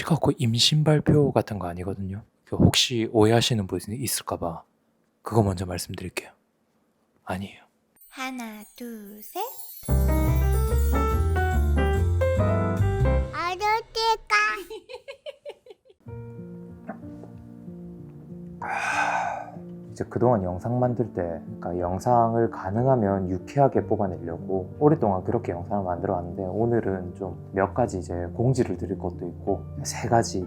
치카고 임신 발표 같은 거 아니거든요. 혹시 오해하시는 분이 있을까봐 그거 먼저 말씀드릴게요. 아니에요. 하나, 둘, 셋. 아저씨가 이제 그동안 영상 만들 때, 그러니까 영상을 가능하면 유쾌하게 뽑아내려고 오랫동안 그렇게 영상을 만들어 왔는데, 오늘은 좀 몇 가지 이제 공지를 드릴 것도 있고,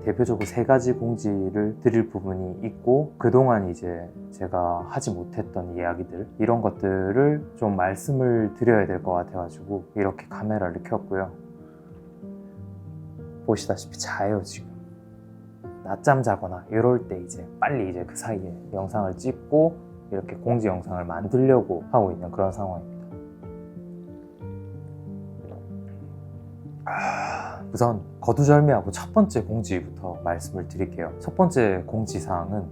대표적으로 세 가지 공지를 드릴 부분이 있고, 그동안 이제 제가 하지 못했던 이야기들, 이런 것들을 좀 말씀을 드려야 될 것 같아가지고 이렇게 카메라를 켰고요. 보시다시피 자요 지금. 낮잠 자거나 이럴 때 이제 빨리 이제 그 사이에 영상을 찍고 이렇게 공지 영상을 만들려고 하고 있는 그런 상황입니다. 우선 거두절미하고 첫 번째 공지부터 말씀을 드릴게요. 첫 번째 공지사항은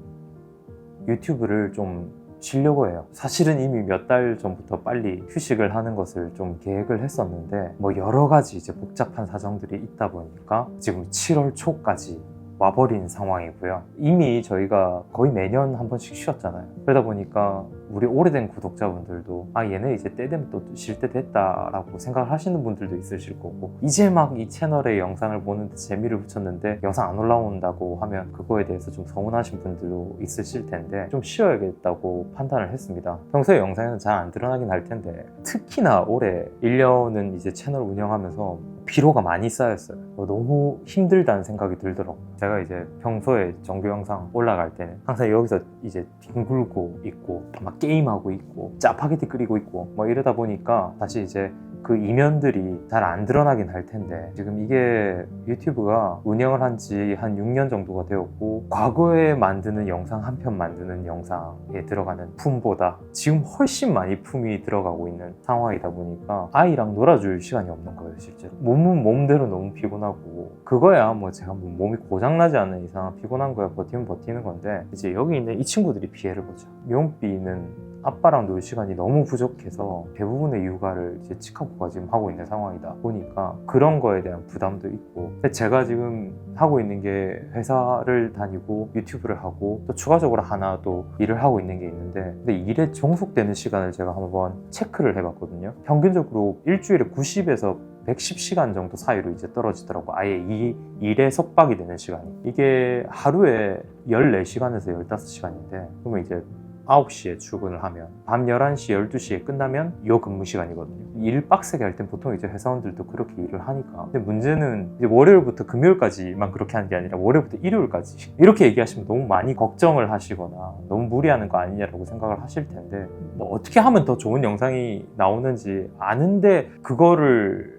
유튜브를 좀 쉬려고 해요. 사실은 이미 몇 달 전부터 빨리 휴식을 하는 것을 좀 계획을 했었는데, 뭐 여러 가지 이제 복잡한 사정들이 있다 보니까 지금 7월 초까지 와버린 상황이고요. 이미 저희가 거의 매년 한 번씩 쉬었잖아요. 그러다 보니까 우리 오래된 구독자분들도 얘는 이제 때 되면 또 쉴 때 됐다 라고 생각을 하시는 분들도 있으실 거고, 이제 막 이 채널에 영상을 보는데 재미를 붙였는데 영상 안 올라온다고 하면 그거에 대해서 좀 서운하신 분들도 있으실 텐데, 좀 쉬어야겠다고 판단을 했습니다. 평소에 영상에는 잘 안 드러나긴 할 텐데, 특히나 올해 1년은 이제 채널 운영하면서 피로가 많이 쌓였어요. 너무 힘들다는 생각이 들더라고요. 제가 이제 평소에 정규 영상 올라갈 때는 항상 여기서 이제 뒹굴고 있고 막 게임하고 있고 짜파게티 끓이고 있고 뭐 이러다 보니까 사실 이제 그 이면들이 잘 안 드러나긴 할 텐데, 지금 이게 유튜브가 운영을 한 지 한 6년 정도가 되었고, 과거에 만드는 영상 한 편 만드는 영상에 들어가는 품보다 지금 훨씬 많이 품이 들어가고 있는 상황이다 보니까 아이랑 놀아줄 시간이 없는 거예요. 실제로 몸은 몸대로 너무 피곤하고, 그거야 뭐 제가 뭐 몸이 고장나지 않는 이상 피곤한 거야 버티면 버티는 건데, 이제 여기 있는 이 친구들이 피해를 보죠. 미용비는 아빠랑 놀 시간이 너무 부족해서 대부분의 육아를 이제 치카고가 지금 하고 있는 상황이다 보니까 그런 거에 대한 부담도 있고, 근데 제가 지금 하고 있는 게 회사를 다니고 유튜브를 하고 또 추가적으로 하나 또 일을 하고 있는 게 있는데, 근데 일에 종속되는 시간을 제가 한번 체크를 해봤거든요. 평균적으로 일주일에 90에서 110시간 정도 사이로 이제 떨어지더라고. 아예 이 일에 속박이 되는 시간이. 이게 하루에 14시간에서 15시간인데, 그러면 이제 9시에 출근을 하면 밤 11시, 12시에 끝나면 요 근무 시간이거든요. 일 빡세게 할 땐 보통 이제 회사원들도 그렇게 일을 하니까. 근데 문제는 이제 월요일부터 금요일까지만 그렇게 하는 게 아니라 월요일부터 일요일까지 이렇게 얘기하시면 너무 많이 걱정을 하시거나 너무 무리하는 거 아니냐라고 생각을 하실 텐데, 뭐 어떻게 하면 더 좋은 영상이 나오는지 아는데 그거를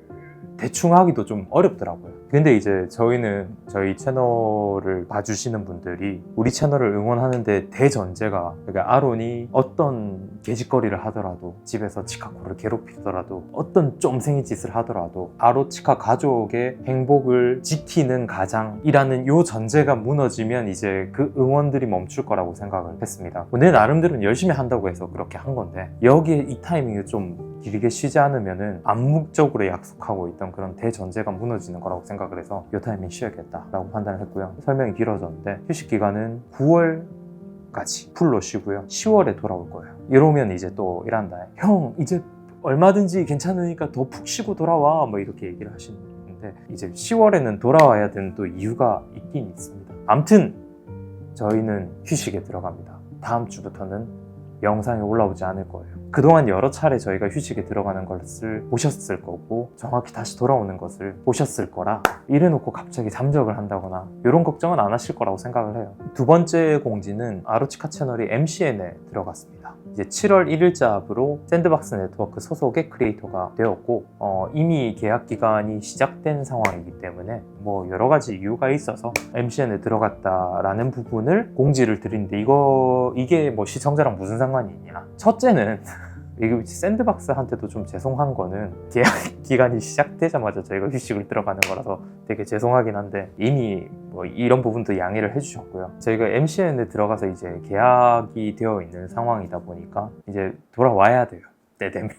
대충 하기도 좀 어렵더라고요. 근데 이제 저희는 저희 채널을 봐주시는 분들이 우리 채널을 응원하는데 대전제가, 그러니까 아론이 어떤 개짓거리를 하더라도, 집에서 치카고를 괴롭히더라도, 어떤 쫌생이 짓을 하더라도 아로치카 가족의 행복을 지키는 가장이라는 요 전제가 무너지면 이제 그 응원들이 멈출 거라고 생각을 했습니다. 내 나름대로는 열심히 한다고 해서 그렇게 한 건데, 여기에 이 타이밍에 좀 길게 쉬지 않으면은 암묵적으로 약속하고 있던 그런 대전제가 무너지는 거라고 생각을 해서 이 타이밍 쉬어야겠다라고 판단을 했고요. 설명이 길어졌는데, 휴식 기간은 9월까지 풀로 쉬고요. 10월에 돌아올 거예요. 이러면 이제 또 이란다. 형 이제 얼마든지 괜찮으니까 더 푹 쉬고 돌아와, 뭐 이렇게 얘기를 하시는데, 이제 10월에는 돌아와야 되는 또 이유가 있긴 있습니다. 암튼 저희는 휴식에 들어갑니다. 다음 주부터는 영상이 올라오지 않을 거예요. 그동안 여러 차례 저희가 휴식에 들어가는 것을 보셨을 거고, 정확히 다시 돌아오는 것을 보셨을 거라, 이래놓고 갑자기 잠적을 한다거나 이런 걱정은 안 하실 거라고 생각을 해요. 두 번째 공지는 아로치카 채널이 MCN에 들어갔습니다. 이제 7월 1일자부로 샌드박스 네트워크 소속의 크리에이터가 되었고, 이미 계약 기간이 시작된 상황이기 때문에 뭐 여러 가지 이유가 있어서 MCN에 들어갔다라는 부분을 공지를 드리는데, 이게 뭐 시청자랑 무슨 상관이 있냐. 첫째는 이거 샌드박스한테도 좀 죄송한 거는, 계약 기간이 시작되자마자 저희가 휴식을 들어가는 거라서 되게 죄송하긴 한데, 이미 뭐 이런 부분도 양해를 해주셨고요. 저희가 MCN에 들어가서 이제 계약이 되어 있는 상황이다 보니까 이제 돌아와야 돼요. 때 되면.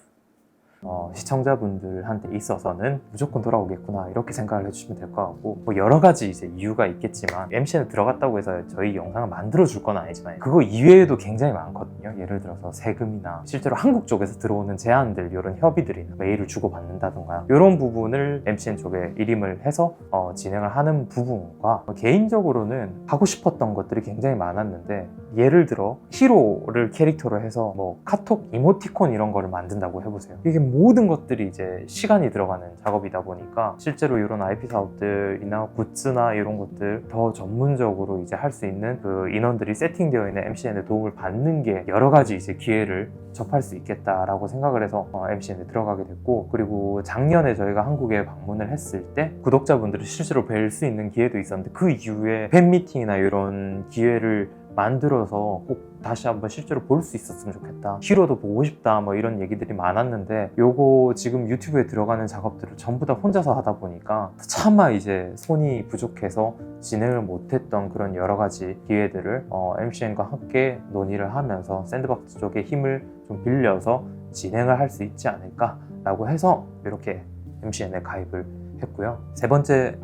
시청자분들한테 있어서는 무조건 돌아오겠구나 이렇게 생각을 해주시면 될 것 같고, 뭐 여러 가지 이제 이유가 있겠지만 MCN에 들어갔다고 해서 저희 영상을 만들어 줄 건 아니지만 그거 이외에도 굉장히 많거든요. 예를 들어서 세금이나 실제로 한국 쪽에서 들어오는 제안들, 이런 협의들이나 메일을 주고받는다던가 이런 부분을 MCN 쪽에 일임을 해서 진행을 하는 부분과, 개인적으로는 하고 싶었던 것들이 굉장히 많았는데, 예를 들어 히로를 캐릭터로 해서 뭐 카톡 이모티콘 이런 거를 만든다고 해보세요. 이게 모든 것들이 이제 시간이 들어가는 작업이다 보니까 실제로 이런 IP 사업들이나 굿즈나 이런 것들 더 전문적으로 이제 할 수 있는 그 인원들이 세팅되어 있는 MCN의 도움을 받는 게 여러 가지 이제 기회를 접할 수 있겠다라고 생각을 해서 MCN에 들어가게 됐고, 그리고 작년에 저희가 한국에 방문을 했을 때 구독자분들을 실제로 뵐 수 있는 기회도 있었는데, 그 이후에 팬미팅이나 이런 기회를 만들어서 꼭 다시 한번 실제로 볼 수 있었으면 좋겠다, 히로도 보고 싶다, 뭐 이런 얘기들이 많았는데, 요거 지금 유튜브에 들어가는 작업들을 전부 다 혼자서 하다 보니까 차마 이제 손이 부족해서 진행을 못했던 그런 여러 가지 기회들을 MCN과 함께 논의를 하면서 샌드박스 쪽에 힘을 좀 빌려서 진행을 할 수 있지 않을까 라고 해서 이렇게 MCN에 가입을 했고요. 세 번째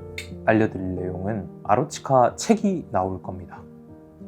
알려드릴 내용은 아로치카 책이 나올 겁니다.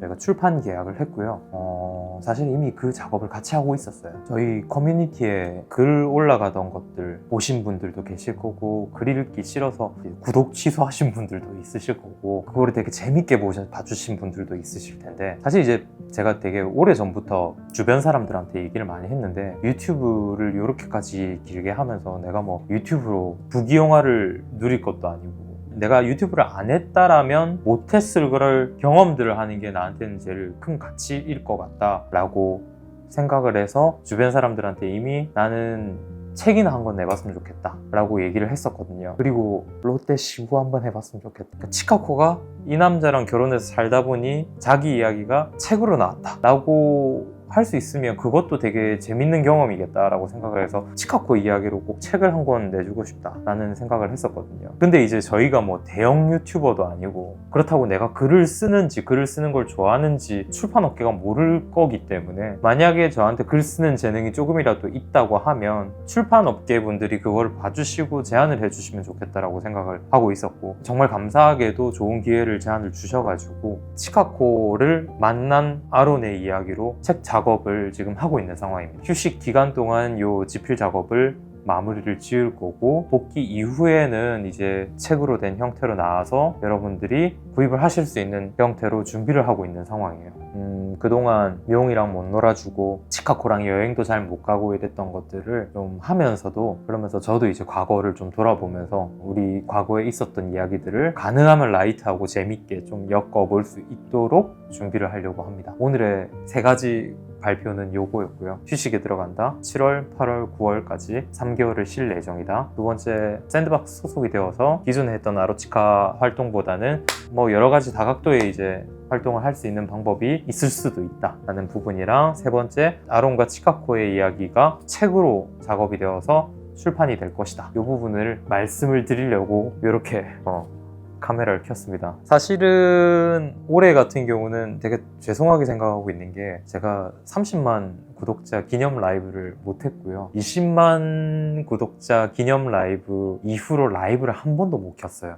저희가 출판 계약을 했고요. 사실 이미 그 작업을 같이 하고 있었어요. 저희 커뮤니티에 글 올라가던 것들 보신 분들도 계실 거고, 글 읽기 싫어서 구독 취소하신 분들도 있으실 거고, 그거를 되게 재밌게 봐주신 분들도 있으실 텐데, 사실 이제 제가 되게 오래전부터 주변 사람들한테 얘기를 많이 했는데, 유튜브를 이렇게까지 길게 하면서 내가 뭐 유튜브로 부귀영화를 누릴 것도 아니고, 내가 유튜브를 안 했다라면 못했을 그럴 경험들을 하는 게 나한테는 제일 큰 가치일 것 같다 라고 생각을 해서 주변 사람들한테 이미 나는 책이나 한권 내봤으면 좋겠다 라고 얘기를 했었거든요. 그리고 롯데 시구 한번 해봤으면 좋겠다. 그러니까 치카코가 이 남자랑 결혼해서 살다 보니 자기 이야기가 책으로 나왔다 라고 할 수 있으면 그것도 되게 재밌는 경험이겠다라고 생각을 해서 치카코 이야기로 꼭 책을 한 권 내주고 싶다라는 생각을 했었거든요. 근데 이제 저희가 뭐 대형 유튜버도 아니고, 그렇다고 내가 글을 쓰는지 글을 쓰는 걸 좋아하는지 출판업계가 모를 거기 때문에, 만약에 저한테 글 쓰는 재능이 조금이라도 있다고 하면 출판업계 분들이 그걸 봐주시고 제안을 해주시면 좋겠다라고 생각을 하고 있었고, 정말 감사하게도 좋은 기회를 제안을 주셔가지고 치카코를 만난 아론의 이야기로 책 작업을 지금 하고 있는 상황입니다. 휴식 기간 동안 요 지필 작업을 마무리를 지을 거고, 복귀 이후에는 이제 책으로 된 형태로 나와서 여러분들이 구입을 하실 수 있는 형태로 준비를 하고 있는 상황이에요. 그동안 미용이랑 못 놀아주고 치카코랑 여행도 잘 못 가고 이랬던 것들을 좀 하면서도, 그러면서 저도 이제 과거를 좀 돌아보면서 우리 과거에 있었던 이야기들을 가능하면 라이트하고 재밌게 좀 엮어볼 수 있도록 준비를 하려고 합니다. 오늘의 세 가지 발표는 요거였고요. 휴식에 들어간다. 7월, 8월, 9월까지 3개월을 쉴 예정이다. 두 번째, 샌드박스 소속이 되어서 기존에 했던 아로치카 활동보다는 뭐 여러 가지 다각도의 이제 활동을 할 수 있는 방법이 있을 수도 있다 라는 부분이랑, 세 번째, 아론과 치카코의 이야기가 책으로 작업이 되어서 출판이 될 것이다. 이 부분을 말씀을 드리려고 이렇게 카메라를 켰습니다. 사실은 올해 같은 경우는 되게 죄송하게 생각하고 있는 게, 제가 30만 구독자 기념 라이브를 못했고요. 20만 구독자 기념 라이브 이후로 라이브를 한 번도 못 켰어요.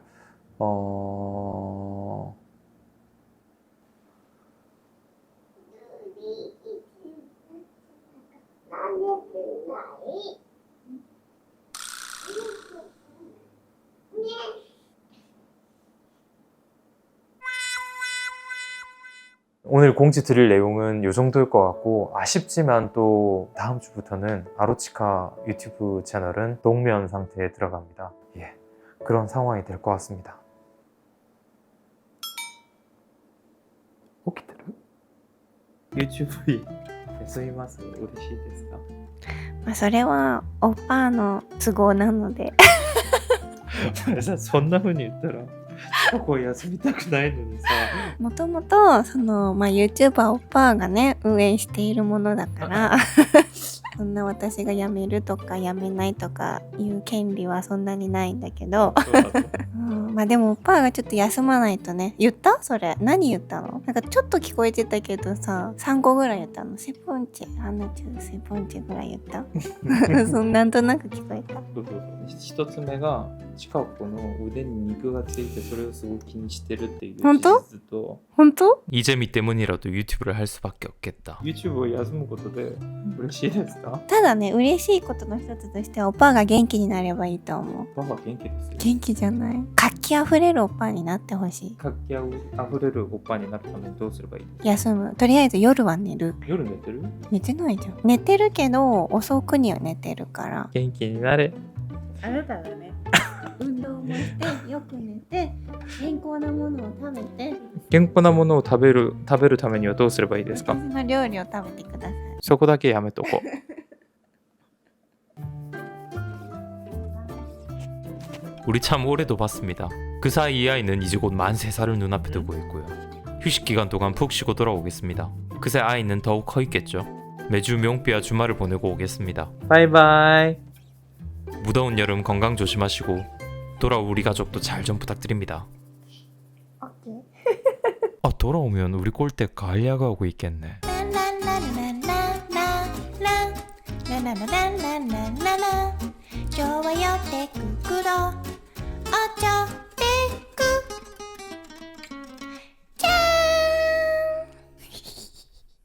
오늘 공지 드릴 내용은 이 정도일 것 같고, 아쉽지만 또 다음 주부터는 아로치카 유튜브 채널은 동면 상태에 들어갑니다. 그런 상황이 될 것 같습니다. 오키테르? 유튜브에 すみません、嬉しいですか？まあそれはおっぱの都合なのでそんな風に言ったらここ休みたくないのにさ。もともとYouTuber おっぱがね運営しているものだからそんな私が辞めるとか辞めないとかいう権利はそんなにないんだけど、まあでもパーがちょっと休まないとね。言ったそれ何言ったの？なんかちょっと聞こえてたけどさ、3個ぐらい言ったの。セポンチェ、セポンチェぐらい言ったなんとなく聞こえた。そうそうそう。一つ目が近くの腕に肉がついてそれをすごく気にしてるっていう事本当？実と、本当？ 이 재미 때문이라도 유튜브를 할 수밖에 없겠다. YouTube を休むことで嬉しいですか？ただね、嬉しいことの一つとしてはおパーが元気になればいいと思う。パパ元気ですよ。元気じゃない？活気あふれるおパーになってほしい。活気あふれるおっぱいになるためにどうすればいいですか？休む。とりあえず夜は寝る。夜寝てる？寝てないじゃん。寝てるけど遅くには寝てるから。元気になれ。あなたがね、運動もしてよく寝て健康なものを食べて健康なものを食べるためにはどうすればいいですか？私の料理を食べてください。そこだけやめとこう。우리 참 오래도 봤습니다. 그 사이 이 아이는 이제 곧 만 3살을 눈앞에 두고 있고요. 휴식 기간 동안 푹 쉬고 돌아오겠습니다. 그새 아이는 더욱 커 있겠죠. 매주 명비와 주말을 보내고 오겠습니다. 바이바이. 무더운 여름 건강 조심하시고 돌아올 우리 가족도 잘 좀 부탁드립니다. 오케이. 돌아오면 우리 꼴대 가을 야구하고 있겠네. 좋아요 댓글 꾹 눌러 어쩌